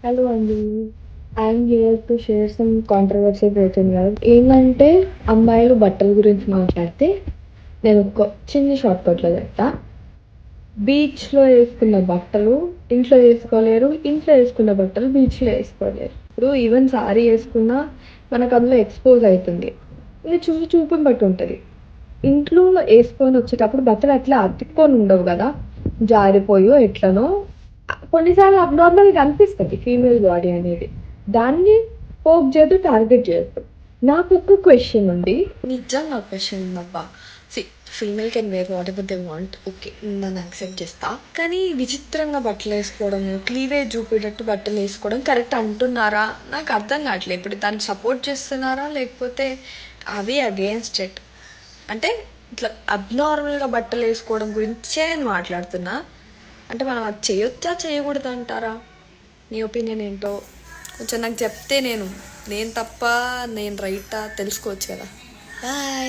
Hello అండి. I'm here to share some controversy question కాదు. ఏంటంటే అమ్మాయిలు బట్టల గురించి మాట్లాడితే నేను ఒక చిన్న షార్ట్ కట్లో చెప్తా. బీచ్‌లో ఏసుకున్న బట్టలు ఇంట్లో ఏసుకోలేరు. ఇంట్లో ఏసుకున్న బట్టలు బీచ్‌లో ఏసుకోలేరు. ఇప్పుడు ఈవెన్ సారీ ఏసుకున్నా మనకు అందులో ఎక్స్‌పోజ్ అయితుంది. ఇది చూపుని బట్టి ఉంటది. ఇంట్లో ఏసుకొని వచ్చేటప్పుడు బట్టలు అట్లా అతుక్కొని ఉండవు గదా! జారిపోయో ఎట్లనో కొన్నిసార్లు అబ్నార్మల్‌గా అనిపిస్తది ఫీమేల్ బాడీ అనేది. దాన్ని పోక్ చేయొద్దు, టార్గెట్ చేయొద్దు. నాకొక క్వెషన్ ఉంది. నిజంగా క్వెషన్ ఉందబ్బా! See female can wear whatever they want. Okay. నేను యాక్సెప్ట్ చేస్తా. కానీ విచిత్రంగా బట్టలేసుకోవడం, క్లీవేజ్ చూపేటట్టు బట్టలేసుకోవడం కరెక్ట్ అంటున్నారా? నాకు అర్థం కావట్లేదు. ఇప్పుడు దాన్ని సపోర్ట్ చేస్తున్నారా? లేకపోతే అవి అగెయిన్స్ట్ ఇట్? అంటే ఇట్లా అబ్నార్మల్‌గా బట్టలేసుకోవడం గురించే నేను మాట్లాడుతున్నా. అంటే మనం అది చేయొచ్చా? చేయకూడదా అంటారా? నీ ఒపీనియన్ ఏంటో కొంచెం నాకు చెప్తే నేను తప్పా, నేను రైటా తెలుసుకోవచ్చు కదా! బాయ్.